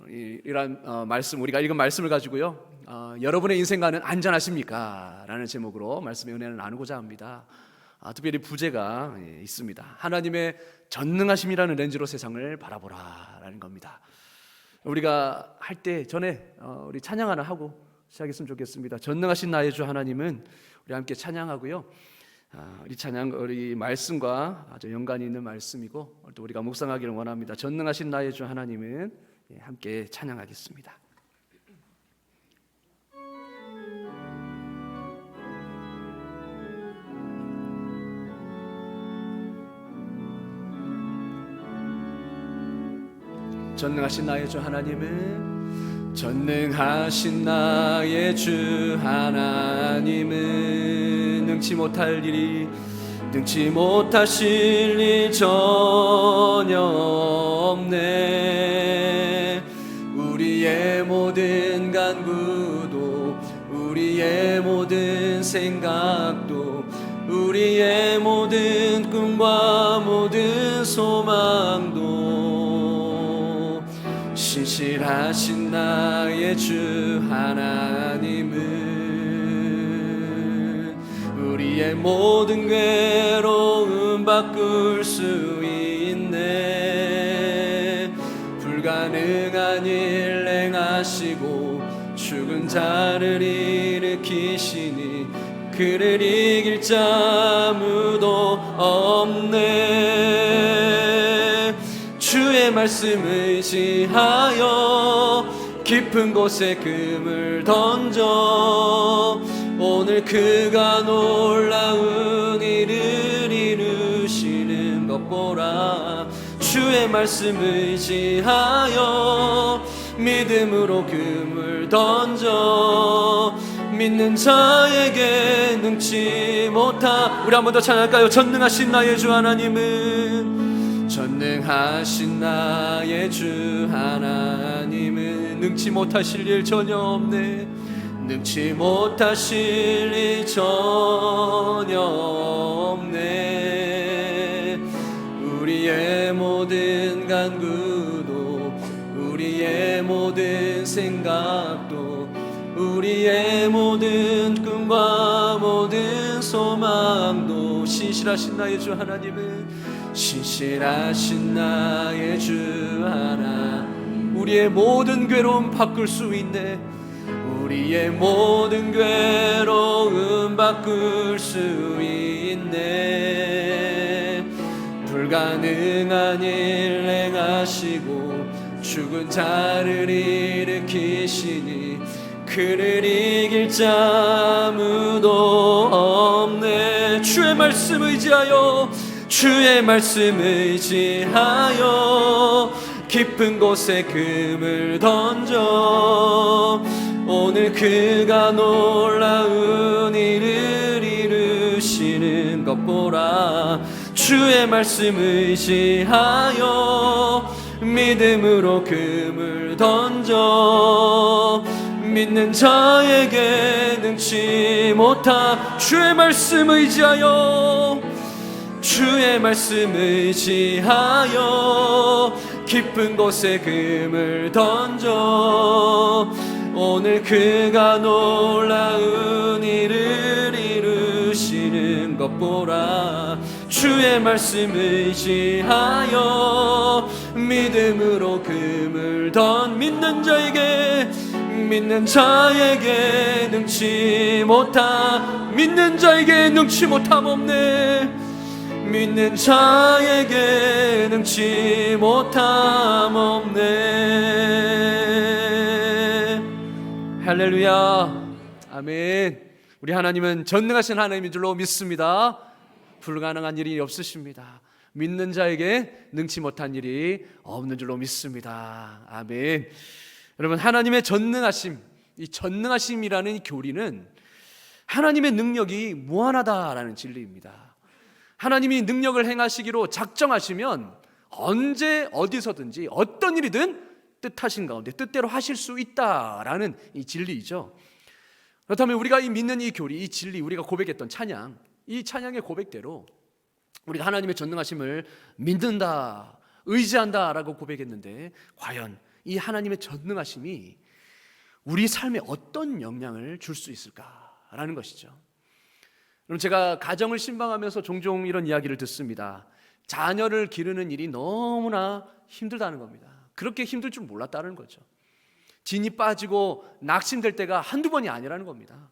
이러한 말씀, 우리가 읽은 말씀을 가지고요, 여러분의 인생과는 안전하십니까? 라는 제목으로 말씀의 은혜를 나누고자 합니다. 특별히 부제가 있습니다. 하나님의 전능하심이라는 렌즈로 세상을 바라보라 라는 겁니다. 우리가 할 때 전에 우리 찬양 하나 하고 시작했으면 좋겠습니다. 전능하신 나의 주 하나님은 우리 함께 찬양하고요, 이 찬양, 우리 말씀과 아주 연관이 있는 말씀이고 또 우리가 묵상하기를 원합니다. 전능하신 나의 주 하나님은 함께 찬양하겠습니다. 전능하신 나의 주 하나님은, 전능하신 나의 주 하나님은 능치 못할 일이, 능치 못하실 일 전혀 없네. 우리의 모든 간구도, 우리의 모든 생각도, 우리의 모든 꿈과 모든 소망도 신실하신 나의 주 하나님은 우리의 모든 괴로움 바꿀 수 있네. 불가능한 일 행하시고 죽은 자를 일으키시니 그를 이길 자 아무도 없네. 주의 말씀 의지하여 깊은 곳에 금을 던져 오늘 그가 놀라운 일을 이루시는 것 보라. 주의 말씀 의지하여 믿음으로 금을 던져 믿는 자에게 능치 못하. 우리 한 번 더 찬양할까요? 전능하신 나의 주 하나님은, 전능하신 나의 주 하나님은 능치 못하실 일 전혀 없네. 능치 못하실 일 전혀 없네. 우리의 모든 간구도, 우리의 모든 생각도, 우리의 모든 꿈과 모든 소망도 신실하신 나의 주 하나님은, 신실하신 나의 주 하나, 우리의 모든 괴로움 바꿀 수 있네. 우리의 모든 괴로움 바꿀 수 있네. 불가능한 일 행하시고 죽은 자를 일으키시니 그를 이길 자 아무도 없네. 주의 말씀 의지하여, 주의 말씀 의지하여 깊은 곳에 금을 던져 오늘 그가 놀라운 일을 이루시는 것 보라. 주의 말씀 의지하여 믿음으로 금을 던져 믿는 자에게 능치 못하. 주의 말씀 의지하여, 주의 말씀 의지하여 깊은 곳에 금을 던져 오늘 그가 놀라운 일을 이루시는 것 보라. 주의 말씀 의지하여 믿음으로 금을 믿는 자에게, 믿는 자에게 능치 못하. 믿는 자에게 능치 못함 없네. 믿는 자에게 능치 못함 없네. 할렐루야, 아멘. 우리 하나님은 전능하신 하나님인 줄로 믿습니다. 불가능한 일이 없으십니다. 믿는 자에게 능치 못한 일이 없는 줄로 믿습니다. 아멘. 여러분, 하나님의 전능하심, 이 전능하심이라는 교리는 하나님의 능력이 무한하다라는 진리입니다. 하나님이 능력을 행하시기로 작정하시면 언제 어디서든지 어떤 일이든 뜻하신 가운데 뜻대로 하실 수 있다라는 이 진리이죠. 그렇다면 우리가 믿는 이 교리, 이 진리, 우리가 고백했던 찬양, 이 찬양의 고백대로 우리가 하나님의 전능하심을 믿는다, 의지한다라고 고백했는데 과연 이 하나님의 전능하심이 우리 삶에 어떤 영향을 줄 수 있을까라는 것이죠. 그럼 제가 가정을 신방하면서 종종 이런 이야기를 듣습니다. 자녀를 기르는 일이 너무나 힘들다는 겁니다. 그렇게 힘들 줄 몰랐다는 거죠. 진이 빠지고 낙심될 때가 한두 번이 아니라는 겁니다.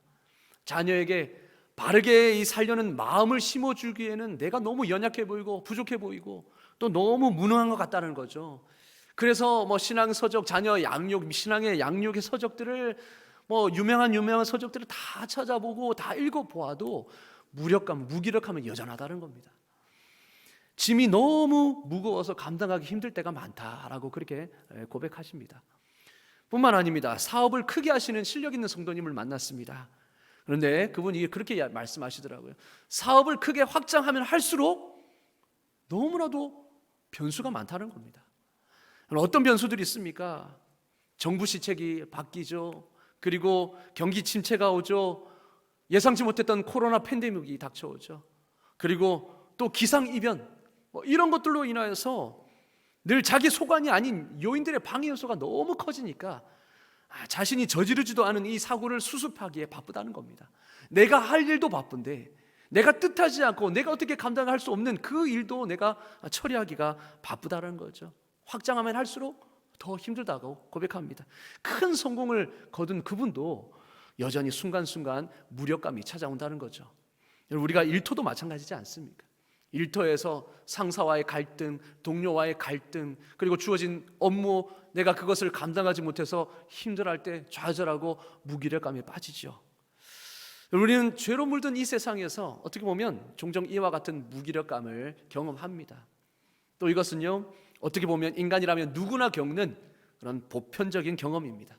자녀에게 바르게 이 살려는 마음을 심어주기에는 내가 너무 연약해 보이고 부족해 보이고 또 너무 무능한 것 같다는 거죠. 그래서 신앙 서적, 자녀 양육, 신앙의 양육의 서적들을 유명한 서적들을 다 찾아보고 다 읽어보아도 무기력함은 여전하다는 겁니다. 짐이 너무 무거워서 감당하기 힘들 때가 많다라고 그렇게 고백하십니다. 뿐만 아닙니다. 사업을 크게 하시는 실력 있는 성도님을 만났습니다. 그런데 그분이 그렇게 말씀하시더라고요. 사업을 크게 확장하면 할수록 너무나도 변수가 많다는 겁니다. 어떤 변수들이 있습니까? 정부 시책이 바뀌죠. 그리고 경기 침체가 오죠. 예상치 못했던 코로나 팬데믹이 닥쳐오죠. 그리고 또 기상이변 이런 것들로 인하여서 늘 자기 소관이 아닌 요인들의 방해 요소가 너무 커지니까 자신이 저지르지도 않은 이 사고를 수습하기에 바쁘다는 겁니다. 내가 할 일도 바쁜데 내가 뜻하지 않고 내가 어떻게 감당할 수 없는 그 일도 내가 처리하기가 바쁘다는 거죠. 확장하면 할수록 더 힘들다고 고백합니다. 큰 성공을 거둔 그분도 여전히 순간순간 무력감이 찾아온다는 거죠. 우리가 일터도 마찬가지지 않습니까? 일터에서 상사와의 갈등, 동료와의 갈등, 그리고 주어진 업무 내가 그것을 감당하지 못해서 힘들어할 때 좌절하고 무기력감에 빠지죠. 우리는 죄로 물든 이 세상에서 어떻게 보면 종종 이와 같은 무기력감을 경험합니다. 또 이것은요, 어떻게 보면 인간이라면 누구나 겪는 그런 보편적인 경험입니다.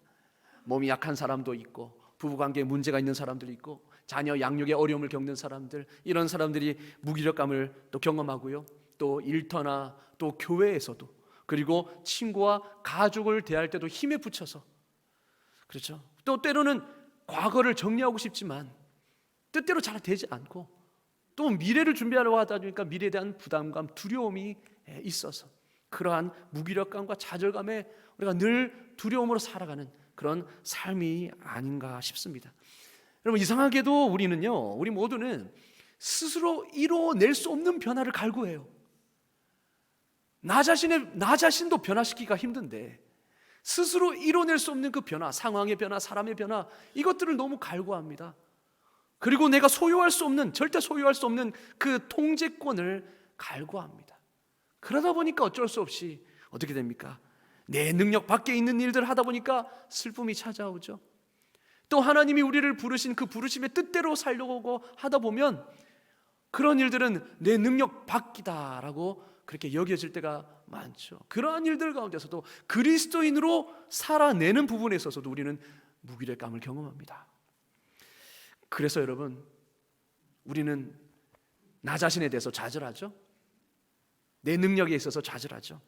몸이 약한 사람도 있고 부부관계에 문제가 있는 사람들이 있고 자녀 양육에 어려움을 겪는 사람들, 이런 사람들이 무기력감을 또 경험하고요. 또 일터나 또 교회에서도, 그리고 친구와 가족을 대할 때도 힘에 부쳐서, 그렇죠. 또 때로는 과거를 정리하고 싶지만 뜻대로 잘 되지 않고 또 미래를 준비하려고 하다 보니까 미래에 대한 부담감, 두려움이 있어서 그러한 무기력감과 좌절감에 우리가 늘 두려움으로 살아가는 그런 삶이 아닌가 싶습니다. 여러분, 이상하게도 우리 모두는 스스로 이뤄낼 수 없는 변화를 갈구해요. 나 자신도 변화시키기가 힘든데 스스로 이뤄낼 수 없는 그 변화, 상황의 변화, 사람의 변화, 이것들을 너무 갈구합니다. 그리고 내가 절대 소유할 수 없는 그 통제권을 갈구합니다. 그러다 보니까 어쩔 수 없이 어떻게 됩니까? 내 능력 밖에 있는 일들 하다 보니까 슬픔이 찾아오죠. 또 하나님이 우리를 부르신 그 부르심의 뜻대로 살려고 하다 보면 그런 일들은 내 능력 밖이다라고 그렇게 여겨질 때가 많죠. 그러한 일들 가운데서도 그리스도인으로 살아내는 부분에 있어서도 우리는 무기력감을 경험합니다. 그래서 여러분, 우리는 나 자신에 대해서 좌절하죠. 내 능력에 있어서 좌절하죠.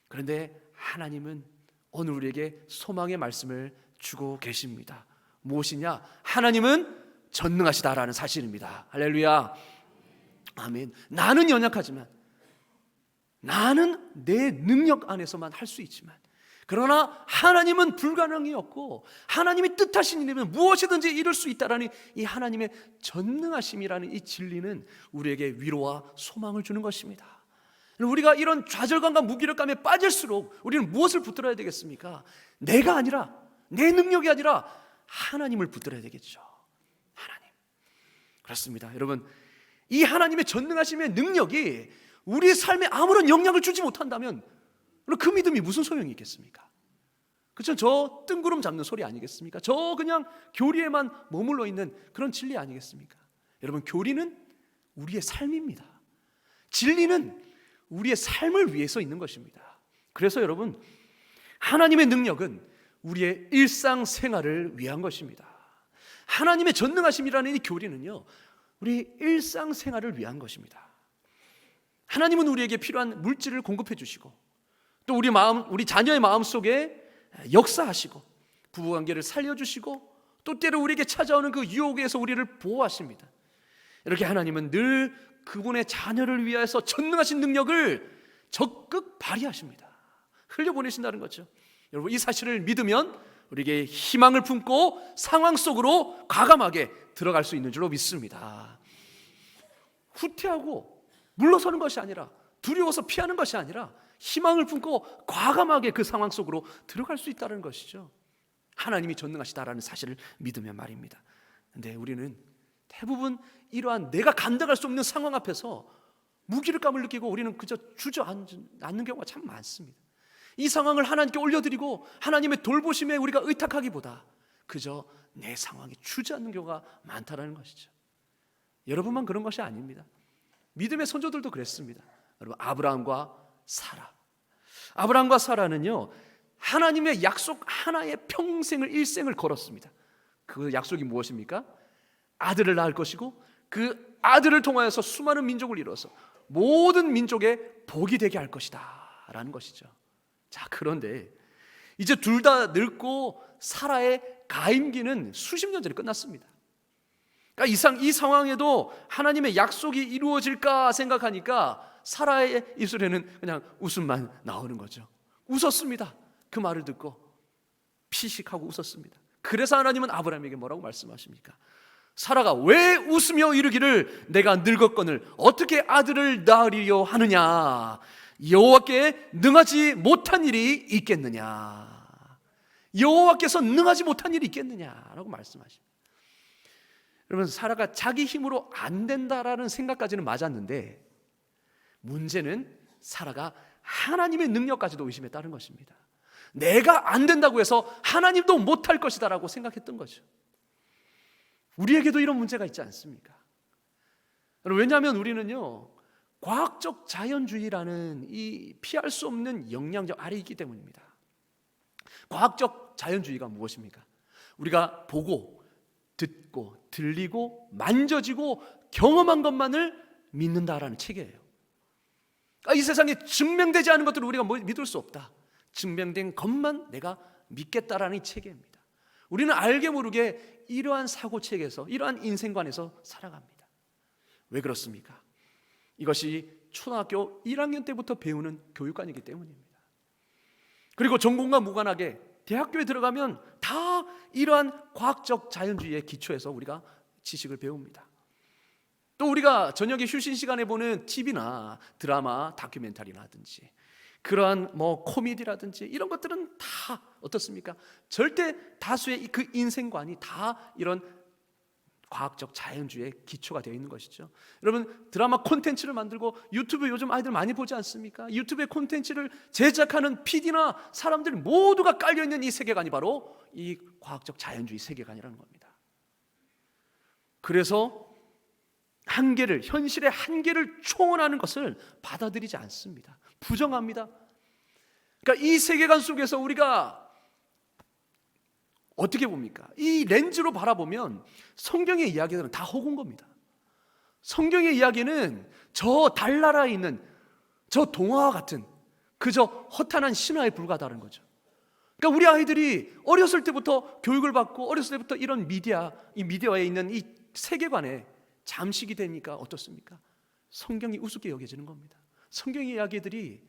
그런데 하나님은 오늘 우리에게 소망의 말씀을 주고 계십니다. 무엇이냐? 하나님은 전능하시다라는 사실입니다. 할렐루야, 아멘. 나는 연약하지만, 나는 내 능력 안에서만 할 수 있지만, 그러나 하나님은 불가능이 없고 하나님이 뜻하신 일이면 무엇이든지 이룰 수 있다라는 이 하나님의 전능하심이라는 이 진리는 우리에게 위로와 소망을 주는 것입니다. 우리가 이런 좌절감과 무기력감에 빠질수록 우리는 무엇을 붙들어야 되겠습니까? 내가 아니라, 내 능력이 아니라 하나님을 붙들어야 되겠죠. 하나님. 그렇습니다. 여러분, 이 하나님의 전능하심의 능력이 우리의 삶에 아무런 영향을 주지 못한다면 그 믿음이 무슨 소용이 있겠습니까? 그렇죠? 저 뜬구름 잡는 소리 아니겠습니까? 저 그냥 교리에만 머물러 있는 그런 진리 아니겠습니까? 여러분, 교리는 우리의 삶입니다. 진리는 우리의 삶을 위해서 있는 것입니다. 그래서 여러분, 하나님의 능력은 우리의 일상생활을 위한 것입니다. 하나님의 전능하심이라는 이 교리는요, 우리 일상생활을 위한 것입니다. 하나님은 우리에게 필요한 물질을 공급해 주시고, 또 우리 자녀의 마음 속에 역사하시고, 부부관계를 살려주시고, 또 때로 우리에게 찾아오는 그 유혹에서 우리를 보호하십니다. 이렇게 하나님은 늘 그분의 자녀를 위해서 전능하신 능력을 적극 발휘하십니다. 흘려보내신다는 거죠. 여러분, 이 사실을 믿으면 우리에게 희망을 품고 상황 속으로 과감하게 들어갈 수 있는 줄로 믿습니다. 후퇴하고 물러서는 것이 아니라, 두려워서 피하는 것이 아니라 희망을 품고 과감하게 그 상황 속으로 들어갈 수 있다는 것이죠. 하나님이 전능하시다라는 사실을 믿으면 말입니다. 근데 우리는 대부분 이러한 내가 감당할 수 없는 상황 앞에서 무기력감을 느끼고 우리는 그저 주저앉는 경우가 참 많습니다. 이 상황을 하나님께 올려드리고 하나님의 돌보심에 우리가 의탁하기보다 그저 내 상황에 주저앉는 경우가 많다는 것이죠. 여러분만 그런 것이 아닙니다. 믿음의 선조들도 그랬습니다. 여러분, 아브라함과 사라는요, 하나님의 약속 하나에 평생을 일생을 걸었습니다. 그 약속이 무엇입니까? 아들을 낳을 것이고 그 아들을 통하여서 수많은 민족을 이루어서 모든 민족의 복이 되게 할 것이다 라는 것이죠. 자, 그런데 이제 둘 다 늙고 사라의 가임기는 수십 년 전에 끝났습니다. 그러니까 이 상황에도 하나님의 약속이 이루어질까 생각하니까 사라의 입술에는 그냥 웃음만 나오는 거죠. 웃었습니다. 그 말을 듣고 피식하고 웃었습니다. 그래서 하나님은 아브라함에게 뭐라고 말씀하십니까? 사라가 왜 웃으며 이르기를 내가 늙었거늘 어떻게 아들을 낳으리요 하느냐? 여호와께 능하지 못한 일이 있겠느냐? 여호와께서 능하지 못한 일이 있겠느냐라고 말씀하십니다. 여러분, 사라가 자기 힘으로 안 된다라는 생각까지는 맞았는데 문제는 사라가 하나님의 능력까지도 의심했다는 것입니다. 내가 안 된다고 해서 하나님도 못할 것이다라고 생각했던 거죠. 우리에게도 이런 문제가 있지 않습니까? 왜냐하면 우리는요, 과학적 자연주의라는 이 피할 수 없는 영향력 아래 있기 때문입니다. 과학적 자연주의가 무엇입니까? 우리가 보고 듣고 들리고 만져지고 경험한 것만을 믿는다라는 체계예요. 이 세상에 증명되지 않은 것들을 우리가 믿을 수 없다. 증명된 것만 내가 믿겠다라는 체계입니다. 우리는 알게 모르게 이러한 사고체계에서, 이러한 인생관에서 살아갑니다. 왜 그렇습니까? 이것이 초등학교 1학년 때부터 배우는 교육관이기 때문입니다. 그리고 전공과 무관하게 대학교에 들어가면 다 이러한 과학적 자연주의의 기초에서 우리가 지식을 배웁니다. 또 우리가 저녁에 휴식 시간에 보는 TV나 드라마, 다큐멘터리라든지 그러한 코미디라든지 이런 것들은 다 어떻습니까? 절대 다수의 그 인생관이 다 이런 과학적 자연주의의 기초가 되어 있는 것이죠. 여러분, 드라마 콘텐츠를 만들고 유튜브 요즘 아이들 많이 보지 않습니까? 유튜브의 콘텐츠를 제작하는 PD나 사람들 모두가 깔려있는 이 세계관이 바로 이 과학적 자연주의 세계관이라는 겁니다. 그래서 현실의 한계를 초월하는 것을 받아들이지 않습니다. 부정합니다. 그러니까 이 세계관 속에서 우리가 어떻게 봅니까? 이 렌즈로 바라보면 성경의 이야기들은 다 허구인 겁니다. 성경의 이야기는 저 달나라에 있는 저 동화와 같은 그저 허탄한 신화에 불과하다는 거죠. 그러니까 우리 아이들이 어렸을 때부터 교육을 받고 어렸을 때부터 이런 이 미디어에 있는 이 세계관에 잠식이 되니까 어떻습니까? 성경이 우습게 여겨지는 겁니다. 성경의 이야기들이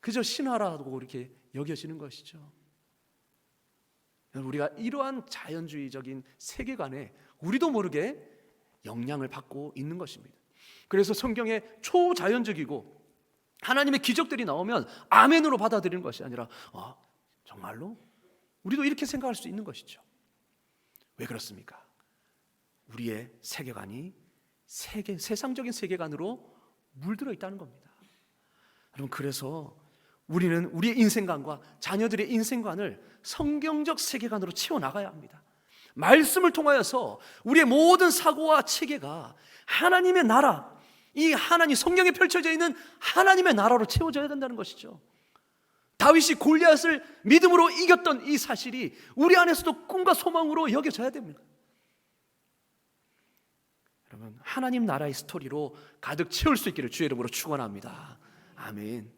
그저 신화라고 이렇게 여겨지는 것이죠. 우리가 이러한 자연주의적인 세계관에 우리도 모르게 영향을 받고 있는 것입니다. 그래서 성경에 초자연적이고 하나님의 기적들이 나오면 아멘으로 받아들이는 것이 아니라 정말로? 우리도 이렇게 생각할 수 있는 것이죠. 왜 그렇습니까? 우리의 세계관이 세상적인 세계관으로 물들어 있다는 겁니다. 여러분, 그래서 우리는 우리의 인생관과 자녀들의 인생관을 성경적 세계관으로 채워나가야 합니다. 말씀을 통하여서 우리의 모든 사고와 체계가 하나님의 나라, 이 하나님 성경에 펼쳐져 있는 하나님의 나라로 채워져야 된다는 것이죠. 다윗이 골리앗을 믿음으로 이겼던 이 사실이 우리 안에서도 꿈과 소망으로 여겨져야 됩니다. 여러분, 하나님 나라의 스토리로 가득 채울 수 있기를 주의 이름으로 축원합니다. 아멘.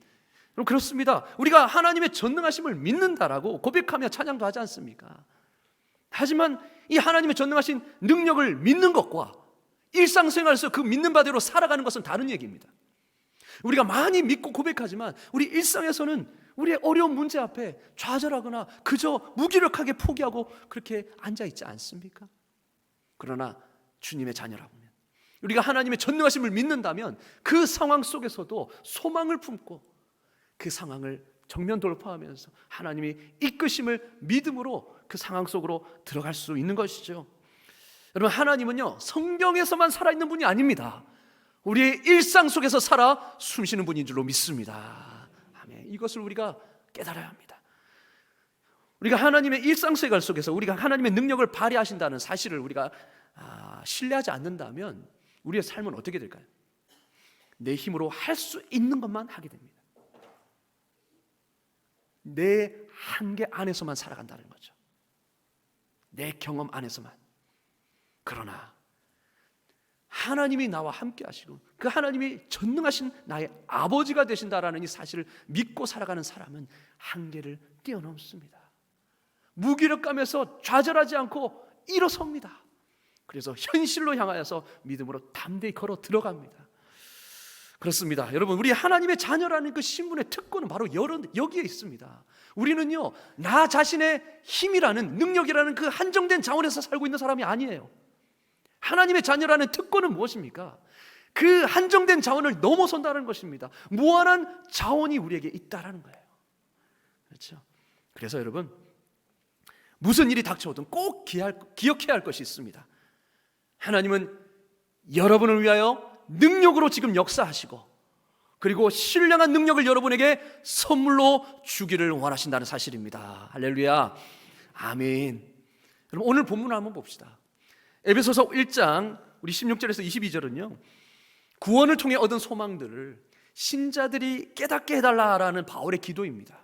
그럼 그렇습니다. 우리가 하나님의 전능하심을 믿는다라고 고백하며 찬양도 하지 않습니까? 하지만 이 하나님의 전능하신 능력을 믿는 것과 일상생활에서 그 믿는 바대로 살아가는 것은 다른 얘기입니다. 우리가 많이 믿고 고백하지만 우리 일상에서는 우리의 어려운 문제 앞에 좌절하거나 그저 무기력하게 포기하고 그렇게 앉아있지 않습니까? 그러나 주님의 자녀라면, 우리가 하나님의 전능하심을 믿는다면 그 상황 속에서도 소망을 품고 그 상황을 정면 돌파하면서 하나님이 이끄심을 믿음으로 그 상황 속으로 들어갈 수 있는 것이죠. 여러분, 하나님은요 성경에서만 살아있는 분이 아닙니다. 우리의 일상 속에서 살아 숨쉬는 분인 줄로 믿습니다. 아멘. 이것을 우리가 깨달아야 합니다. 우리가 하나님의 일상생활 속에서 우리가 하나님의 능력을 발휘하신다는 사실을 우리가 신뢰하지 않는다면 우리의 삶은 어떻게 될까요? 내 힘으로 할 수 있는 것만 하게 됩니다. 내 한계 안에서만 살아간다는 거죠. 내 경험 안에서만. 그러나 하나님이 나와 함께 하시고 그 하나님이 전능하신 나의 아버지가 되신다라는 이 사실을 믿고 살아가는 사람은 한계를 뛰어넘습니다. 무기력감에서 좌절하지 않고 일어섭니다. 그래서 현실로 향하여서 믿음으로 담대히 걸어 들어갑니다. 그렇습니다. 여러분, 우리 하나님의 자녀라는 그 신분의 특권은 바로 여기에 있습니다. 우리는요 나 자신의 힘이라는, 능력이라는 그 한정된 자원에서 살고 있는 사람이 아니에요. 하나님의 자녀라는 특권은 무엇입니까? 그 한정된 자원을 넘어선다는 것입니다. 무한한 자원이 우리에게 있다라는 거예요. 그렇죠? 그래서 여러분, 무슨 일이 닥쳐오든 꼭 기억해야 할 것이 있습니다. 하나님은 여러분을 위하여 능력으로 지금 역사하시고, 그리고 신령한 능력을 여러분에게 선물로 주기를 원하신다는 사실입니다. 할렐루야, 아멘. 여러분, 오늘 본문을 한번 봅시다. 에베소서 1장 우리 16절에서 22절은요 구원을 통해 얻은 소망들을 신자들이 깨닫게 해달라라는 바울의 기도입니다.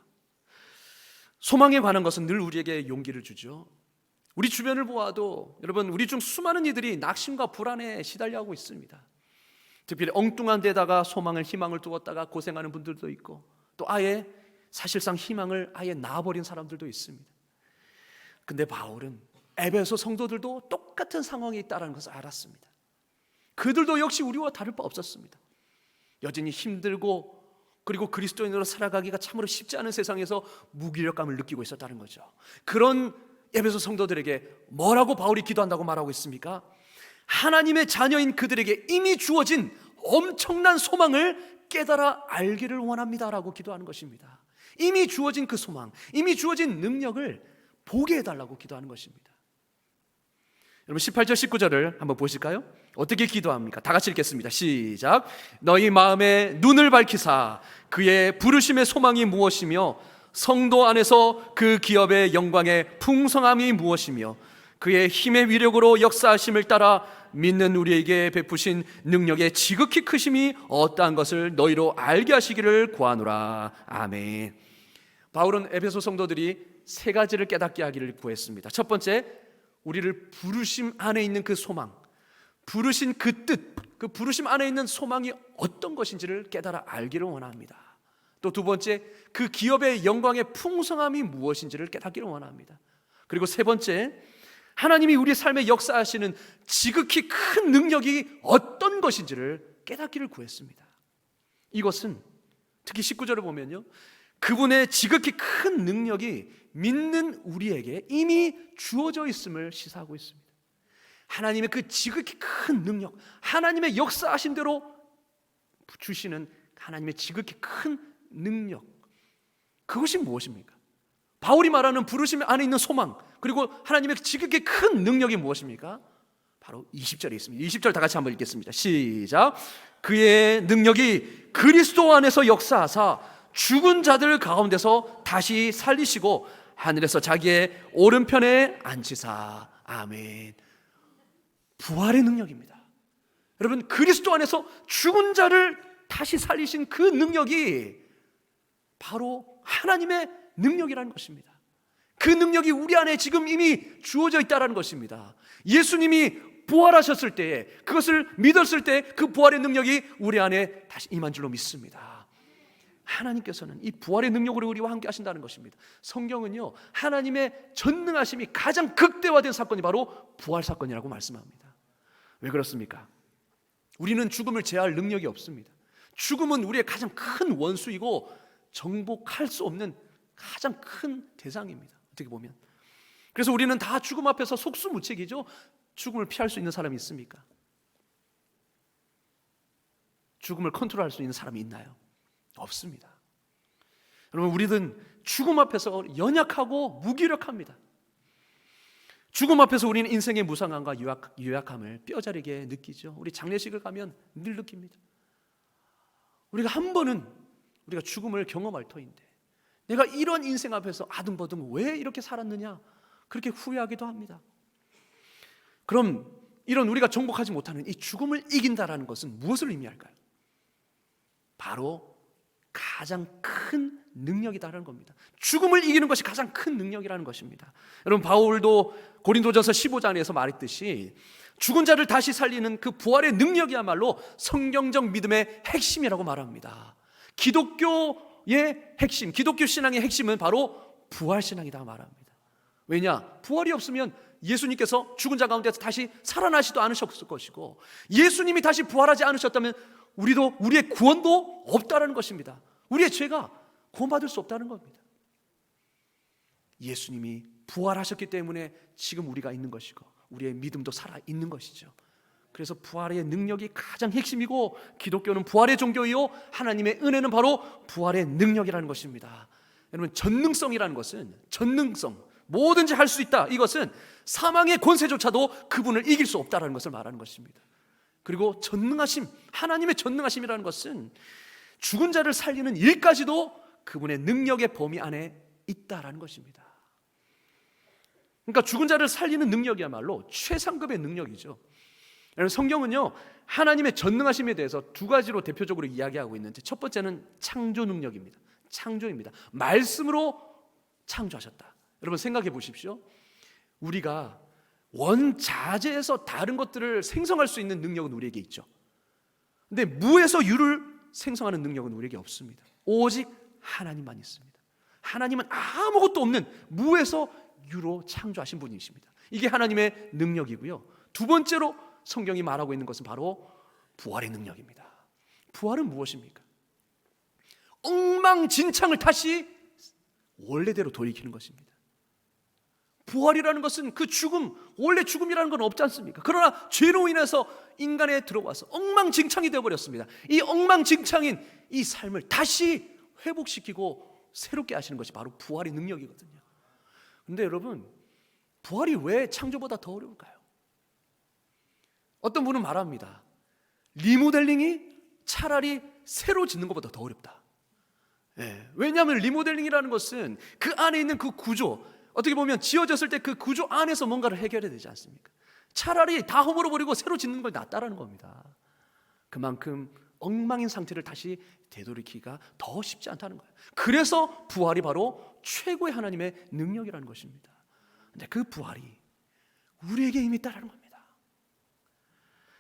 소망에 관한 것은 늘 우리에게 용기를 주죠. 우리 주변을 보아도 여러분, 우리 중 수많은 이들이 낙심과 불안에 시달려하고 있습니다. 특별히 엉뚱한 데다가 소망을, 희망을 두었다가 고생하는 분들도 있고, 또 아예 사실상 희망을 아예 놔버린 사람들도 있습니다. 근데 바울은 에베소 성도들도 똑같은 상황에 있다는 것을 알았습니다. 그들도 역시 우리와 다를 바 없었습니다. 여전히 힘들고 그리고 그리스도인으로 살아가기가 참으로 쉽지 않은 세상에서 무기력감을 느끼고 있었다는 거죠. 그런 에베소 성도들에게 뭐라고 바울이 기도한다고 말하고 있습니까? 하나님의 자녀인 그들에게 이미 주어진 엄청난 소망을 깨달아 알기를 원합니다라고 기도하는 것입니다. 이미 주어진 그 소망, 이미 주어진 능력을 보게 해달라고 기도하는 것입니다. 여러분, 18절 19절을 한번 보실까요? 어떻게 기도합니까? 다 같이 읽겠습니다. 시작. 너희 마음에 눈을 밝히사 그의 부르심의 소망이 무엇이며 성도 안에서 그 기업의 영광의 풍성함이 무엇이며 그의 힘의 위력으로 역사하심을 따라 믿는 우리에게 베푸신 능력의 지극히 크심이 어떠한 것을 너희로 알게 하시기를 구하노라. 아멘. 바울은 에베소 성도들이 세 가지를 깨닫게 하기를 구했습니다. 첫 번째, 우리를 부르심 안에 있는 그 소망, 부르신 그 뜻, 그 부르심 안에 있는 소망이 어떤 것인지를 깨달아 알기를 원합니다. 또 두 번째, 그 기업의 영광의 풍성함이 무엇인지를 깨닫기를 원합니다. 그리고 세 번째, 하나님이 우리 삶에 역사하시는 지극히 큰 능력이 어떤 것인지를 깨닫기를 구했습니다. 이것은 특히 19절을 보면요, 그분의 지극히 큰 능력이 믿는 우리에게 이미 주어져 있음을 시사하고 있습니다. 하나님의 그 지극히 큰 능력, 하나님의 역사하신 대로 주시는 하나님의 지극히 큰 능력, 그것이 무엇입니까? 바울이 말하는 부르심 안에 있는 소망, 그리고 하나님의 지극히 큰 능력이 무엇입니까? 바로 20절에 있습니다. 20절 다 같이 한번 읽겠습니다. 시작. 그의 능력이 그리스도 안에서 역사하사 죽은 자들 가운데서 다시 살리시고 하늘에서 자기의 오른편에 앉히사. 아멘. 부활의 능력입니다. 여러분, 그리스도 안에서 죽은 자를 다시 살리신 그 능력이 바로 하나님의 능력이라는 것입니다. 그 능력이 우리 안에 지금 이미 주어져 있다는 것입니다. 예수님이 부활하셨을 때에, 그것을 믿었을 때 그 부활의 능력이 우리 안에 다시 임한 줄로 믿습니다. 하나님께서는 이 부활의 능력으로 우리와 함께 하신다는 것입니다. 성경은요, 하나님의 전능하심이 가장 극대화된 사건이 바로 부활 사건이라고 말씀합니다. 왜 그렇습니까? 우리는 죽음을 제어할 능력이 없습니다. 죽음은 우리의 가장 큰 원수이고 정복할 수 없는 가장 큰 대상입니다. 어떻게 보면. 그래서 우리는 다 죽음 앞에서 속수무책이죠. 죽음을 피할 수 있는 사람이 있습니까? 죽음을 컨트롤할 수 있는 사람이 있나요? 없습니다. 여러분, 우리는 죽음 앞에서 연약하고 무기력합니다. 죽음 앞에서 우리는 인생의 무상함과 유약함을 뼈저리게 느끼죠. 우리 장례식을 가면 늘 느낍니다. 우리가 한 번은 우리가 죽음을 경험할 터인데 내가 이런 인생 앞에서 아등바등 왜 이렇게 살았느냐, 그렇게 후회하기도 합니다. 그럼 이런 우리가 정복하지 못하는 이 죽음을 이긴다라는 것은 무엇을 의미할까요? 바로 가장 큰 능력이다라는 겁니다. 죽음을 이기는 것이 가장 큰 능력이라는 것입니다. 여러분, 바울도 고린도전서 15장에서 말했듯이 죽은 자를 다시 살리는 그 부활의 능력이야말로 성경적 믿음의 핵심이라고 말합니다. 기독교의 핵심, 기독교 신앙의 핵심은 바로 부활신앙이다 말합니다. 왜냐? 부활이 없으면 예수님께서 죽은 자 가운데서 다시 살아나시도 않으셨을 것이고, 예수님이 다시 부활하지 않으셨다면 우리의 구원도 없다라는 것입니다. 우리의 죄가 구원받을 수 없다는 겁니다. 예수님이 부활하셨기 때문에 지금 우리가 있는 것이고 우리의 믿음도 살아있는 것이죠. 그래서 부활의 능력이 가장 핵심이고, 기독교는 부활의 종교이요 하나님의 은혜는 바로 부활의 능력이라는 것입니다. 여러분, 전능성이라는 것은, 전능성, 뭐든지 할 수 있다, 이것은 사망의 권세조차도 그분을 이길 수 없다는 것을 말하는 것입니다. 그리고 전능하심, 하나님의 전능하심이라는 것은 죽은 자를 살리는 일까지도 그분의 능력의 범위 안에 있다라는 것입니다. 그러니까 죽은 자를 살리는 능력이야말로 최상급의 능력이죠. 성경은요, 하나님의 전능하심에 대해서 두 가지로 대표적으로 이야기하고 있는데, 첫 번째는 창조 능력입니다. 창조입니다. 말씀으로 창조하셨다. 여러분, 생각해 보십시오. 우리가 원자재에서 다른 것들을 생성할 수 있는 능력은 우리에게 있죠. 근데 무에서 유를 생성하는 능력은 우리에게 없습니다. 오직 하나님만 있습니다. 하나님은 아무것도 없는 무에서 유로 창조하신 분이십니다. 이게 하나님의 능력이고요. 두 번째로 성경이 말하고 있는 것은 바로 부활의 능력입니다. 부활은 무엇입니까? 엉망진창을 다시 원래대로 돌이키는 것입니다. 부활이라는 것은 그 죽음, 원래 죽음이라는 건 없지 않습니까? 그러나 죄로 인해서 인간에 들어와서 엉망진창이 되어버렸습니다. 이 엉망진창인 이 삶을 다시 회복시키고 새롭게 하시는 것이 바로 부활의 능력이거든요. 그런데 여러분, 부활이 왜 창조보다 더 어려울까요? 어떤 분은 말합니다. 리모델링이 차라리 새로 짓는 것보다 더 어렵다. 왜냐하면 리모델링이라는 것은 그 안에 있는 그 구조, 어떻게 보면 지어졌을 때 그 구조 안에서 뭔가를 해결해야 되지 않습니까? 차라리 다 허물어버리고 새로 짓는 걸 낫다라는 겁니다. 그만큼 엉망인 상태를 다시 되돌이키기가 더 쉽지 않다는 거예요. 그래서 부활이 바로 최고의 하나님의 능력이라는 것입니다. 근데 그 부활이 우리에게 이미 있다라는 겁니다.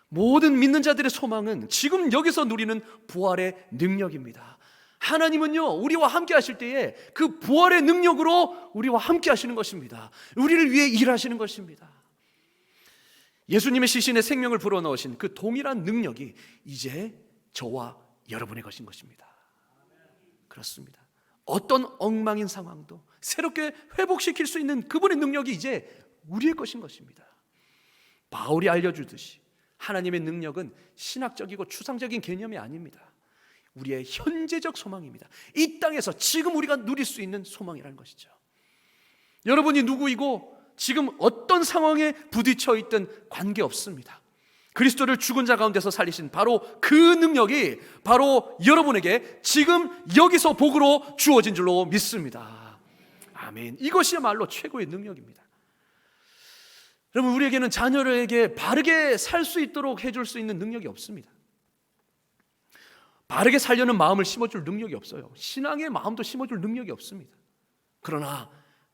모든 믿는 자들의 소망은 지금 여기서 누리는 부활의 능력입니다. 하나님은요, 우리와 함께 하실 때에 그 부활의 능력으로 우리와 함께 하시는 것입니다. 우리를 위해 일하시는 것입니다. 예수님의 시신에 생명을 불어넣으신 그 동일한 능력이 이제 저와 여러분의 것인 것입니다. 그렇습니다. 어떤 엉망인 상황도 새롭게 회복시킬 수 있는 그분의 능력이 이제 우리의 것인 것입니다. 바울이 알려주듯이 하나님의 능력은 신학적이고 추상적인 개념이 아닙니다. 우리의 현재적 소망입니다. 이 땅에서 지금 우리가 누릴 수 있는 소망이라는 것이죠. 여러분이 누구이고 지금 어떤 상황에 부딪혀 있든 관계없습니다. 그리스도를 죽은 자 가운데서 살리신 바로 그 능력이 바로 여러분에게 지금 여기서 복으로 주어진 줄로 믿습니다. 아멘. 이것이야말로 최고의 능력입니다. 여러분, 우리에게는 자녀에게 바르게 살 수 있도록 해줄 수 있는 능력이 없습니다. 바르게 살려는 마음을 심어줄 능력이 없어요. 신앙의 마음도 심어줄 능력이 없습니다. 그러나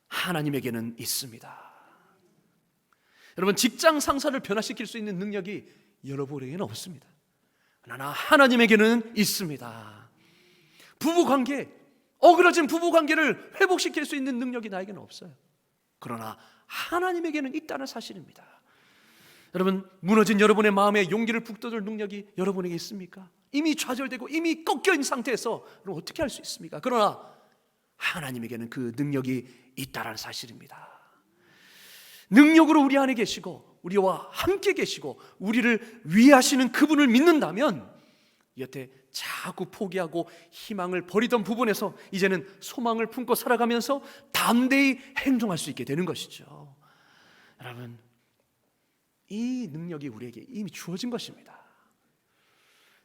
하나님에게는 있습니다. 여러분, 직장 상사를 변화시킬 수 있는 능력이 여러분에게는 없습니다. 그러나 하나님에게는 있습니다. 부부관계, 어그러진 부부관계를 회복시킬 수 있는 능력이 나에게는 없어요. 그러나 하나님에게는 있다는 사실입니다. 여러분, 무너진 여러분의 마음에 용기를 북돋을 능력이 여러분에게 있습니까? 이미 좌절되고 이미 꺾여 있는 상태에서 그럼 어떻게 할 수 있습니까? 그러나 하나님에게는 그 능력이 있다라는 사실입니다. 능력으로 우리 안에 계시고 우리와 함께 계시고 우리를 위하시는 그분을 믿는다면 여태 자꾸 포기하고 희망을 버리던 부분에서 이제는 소망을 품고 살아가면서 담대히 행동할 수 있게 되는 것이죠. 여러분, 이 능력이 우리에게 이미 주어진 것입니다.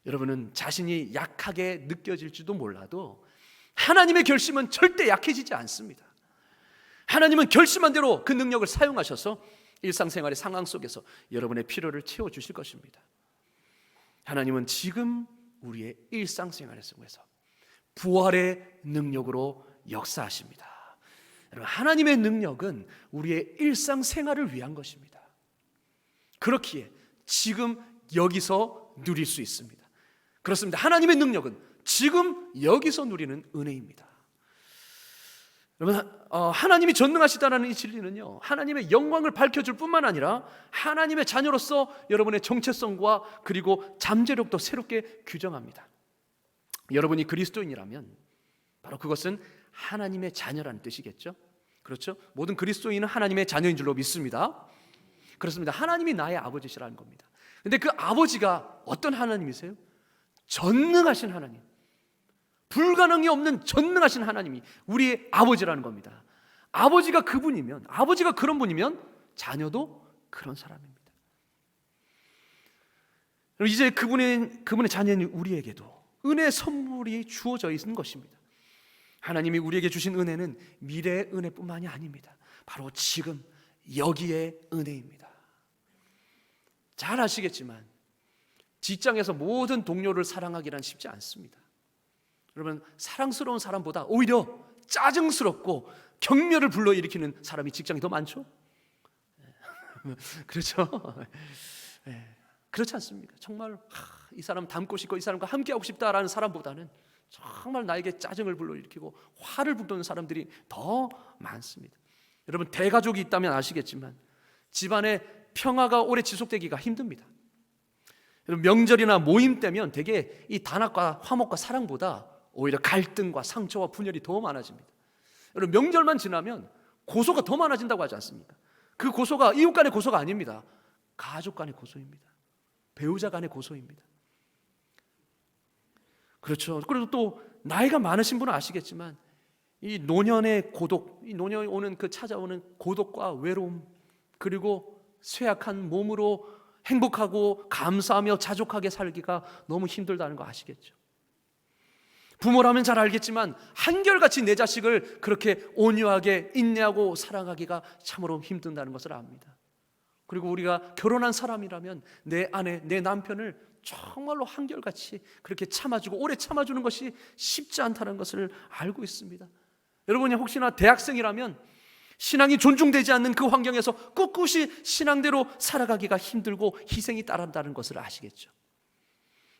여러분은 자신이 약하게 느껴질지도 몰라도 하나님의 결심은 절대 약해지지 않습니다. 하나님은 결심한 대로 그 능력을 사용하셔서 일상생활의 상황 속에서 여러분의 필요를 채워주실 것입니다. 하나님은 지금 우리의 일상생활 속에서 부활의 능력으로 역사하십니다. 여러분, 하나님의 능력은 우리의 일상생활을 위한 것입니다. 그렇기에 지금 여기서 누릴 수 있습니다. 그렇습니다. 하나님의 능력은 지금 여기서 누리는 은혜입니다. 여러분, 하나님이 전능하시다는 이 진리는요, 하나님의 영광을 밝혀줄 뿐만 아니라 하나님의 자녀로서 여러분의 정체성과 그리고 잠재력도 새롭게 규정합니다. 여러분이 그리스도인이라면 바로 그것은 하나님의 자녀라는 뜻이겠죠. 그렇죠? 모든 그리스도인은 하나님의 자녀인 줄로 믿습니다. 그렇습니다. 하나님이 나의 아버지시라는 겁니다. 근데 그 아버지가 어떤 하나님이세요? 전능하신 하나님, 불가능이 없는 전능하신 하나님이 우리의 아버지라는 겁니다. 아버지가 그분이면, 아버지가 그런 분이면 자녀도 그런 사람입니다. 이제 그분의 자녀인 우리에게도 은혜의 선물이 주어져 있는 것입니다. 하나님이 우리에게 주신 은혜는 미래의 은혜뿐만이 아닙니다. 바로 지금 여기의 은혜입니다. 잘 아시겠지만 직장에서 모든 동료를 사랑하기란 쉽지 않습니다. 여러분, 사랑스러운 사람보다 오히려 짜증스럽고 경멸을 불러일으키는 사람이 직장에 더 많죠? 그렇죠? 그렇지 않습니까? 정말 이 사람 닮고 싶고 이 사람과 함께하고 싶다라는 사람보다는 정말 나에게 짜증을 불러일으키고 화를 북돋는 사람들이 더 많습니다. 여러분, 대가족이 있다면 아시겠지만 집안에 평화가 오래 지속되기가 힘듭니다. 여러분, 명절이나 모임 때면 대개 이 단합과 화목과 사랑보다 오히려 갈등과 상처와 분열이 더 많아집니다. 여러분, 명절만 지나면 고소가 더 많아진다고 하지 않습니까? 그 고소가 이웃 간의 고소가 아닙니다. 가족 간의 고소입니다. 배우자 간의 고소입니다. 그렇죠. 그리고 또 나이가 많으신 분은 아시겠지만 이 노년의 고독, 이 노년이 오는 그 찾아오는 고독과 외로움, 그리고 쇠약한 몸으로 행복하고 감사하며 자족하게 살기가 너무 힘들다는 거 아시겠죠? 부모라면 잘 알겠지만 한결같이 내 자식을 그렇게 온유하게 인내하고 사랑하기가 참으로 힘든다는 것을 압니다. 그리고 우리가 결혼한 사람이라면 내 아내, 내 남편을 정말로 한결같이 그렇게 참아주고 오래 참아주는 것이 쉽지 않다는 것을 알고 있습니다. 여러분이 혹시나 대학생이라면 신앙이 존중되지 않는 그 환경에서 꿋꿋이 신앙대로 살아가기가 힘들고 희생이 따른다는 것을 아시겠죠.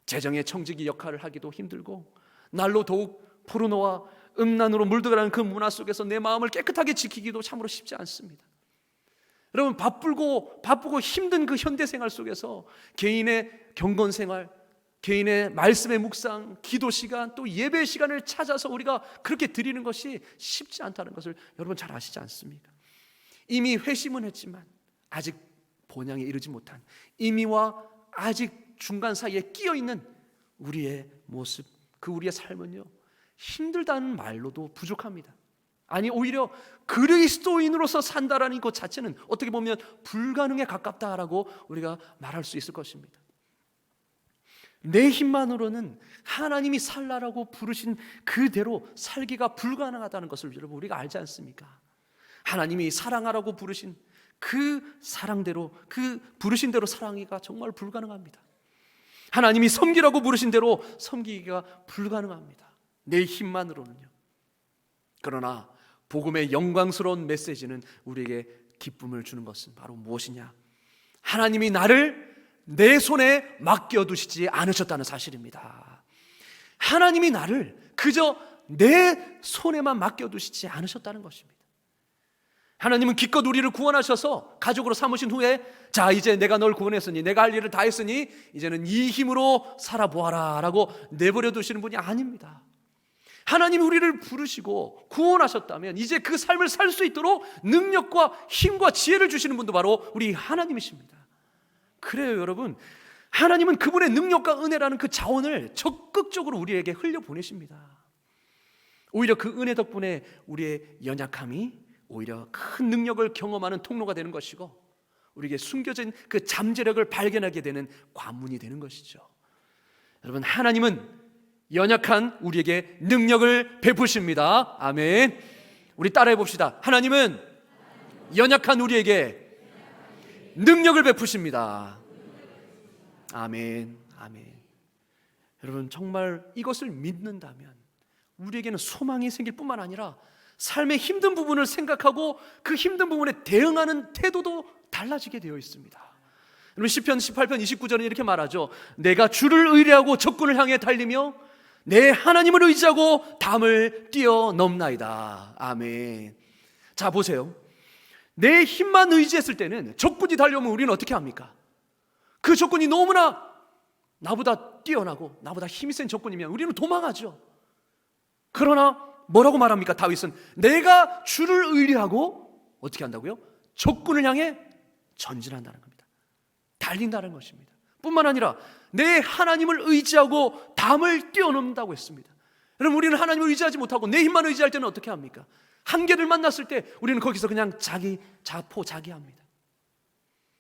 재정의 청지기 역할을 하기도 힘들고 날로 더욱 포르노와 음란으로 물들어가는 그 문화 속에서 내 마음을 깨끗하게 지키기도 참으로 쉽지 않습니다. 여러분, 바쁘고 힘든 그 현대생활 속에서 개인의 경건생활, 개인의 말씀의 묵상, 기도 시간, 또 예배 시간을 찾아서 우리가 그렇게 드리는 것이 쉽지 않다는 것을 여러분 잘 아시지 않습니까? 이미 회심은 했지만 아직 본향에 이르지 못한, 이미와 아직 중간 사이에 끼어있는 우리의 모습, 그 우리의 삶은요, 힘들다는 말로도 부족합니다. 아니, 오히려 그리스도인으로서 산다라는 것 자체는 어떻게 보면 불가능에 가깝다라고 우리가 말할 수 있을 것입니다. 내 힘만으로는 하나님이 살라라고 부르신 그대로 살기가 불가능하다는 것을 여러분 우리가 알지 않습니까? 하나님이 사랑하라고 부르신 그 사랑대로, 그 부르신 대로 사랑하기가 정말 불가능합니다. 하나님이 섬기라고 부르신 대로 섬기기가 불가능합니다. 내 힘만으로는요. 그러나 복음의 영광스러운 메시지는 우리에게 기쁨을 주는 것은 바로 무엇이냐? 하나님이 나를 내 손에 맡겨두시지 않으셨다는 사실입니다. 하나님이 나를 그저 내 손에만 맡겨두시지 않으셨다는 것입니다. 하나님은 기껏 우리를 구원하셔서 가족으로 삼으신 후에 자, 이제 내가 널 구원했으니 내가 할 일을 다 했으니 이제는 이 힘으로 살아보아라 라고 내버려 두시는 분이 아닙니다. 하나님이 우리를 부르시고 구원하셨다면 이제 그 삶을 살 수 있도록 능력과 힘과 지혜를 주시는 분도 바로 우리 하나님이십니다. 그래요, 여러분. 하나님은 그분의 능력과 은혜라는 그 자원을 적극적으로 우리에게 흘려보내십니다. 오히려 그 은혜 덕분에 우리의 연약함이 오히려 큰 능력을 경험하는 통로가 되는 것이고 우리에게 숨겨진 그 잠재력을 발견하게 되는 관문이 되는 것이죠. 여러분, 하나님은 연약한 우리에게 능력을 베푸십니다. 아멘. 우리 따라해 봅시다. 하나님은 연약한 우리에게 능력을 베푸십니다. 아멘. 아멘. 여러분, 정말 이것을 믿는다면 우리에게는 소망이 생길 뿐만 아니라 삶의 힘든 부분을 생각하고 그 힘든 부분에 대응하는 태도도 달라지게 되어 있습니다. 여러분, 시편 18편 29절은 이렇게 말하죠. 내가 주를 의뢰하고 적군을 향해 달리며 내 하나님을 의지하고 담을 뛰어넘나이다. 아멘. 자, 보세요. 내 힘만 의지했을 때는 적군이 달려오면 우리는 어떻게 합니까? 그 적군이 너무나 나보다 뛰어나고 나보다 힘이 센 적군이면 우리는 도망하죠. 그러나 뭐라고 말합니까? 다윗은 내가 주를 의뢰하고 어떻게 한다고요? 적군을 향해 전진한다는 겁니다. 달린다는 것입니다. 뿐만 아니라 내 하나님을 의지하고 담을 뛰어넘는다고 했습니다. 여러분, 우리는 하나님을 의지하지 못하고 내 힘만 의지할 때는 어떻게 합니까? 한계를 만났을 때 우리는 거기서 그냥 자기합니다.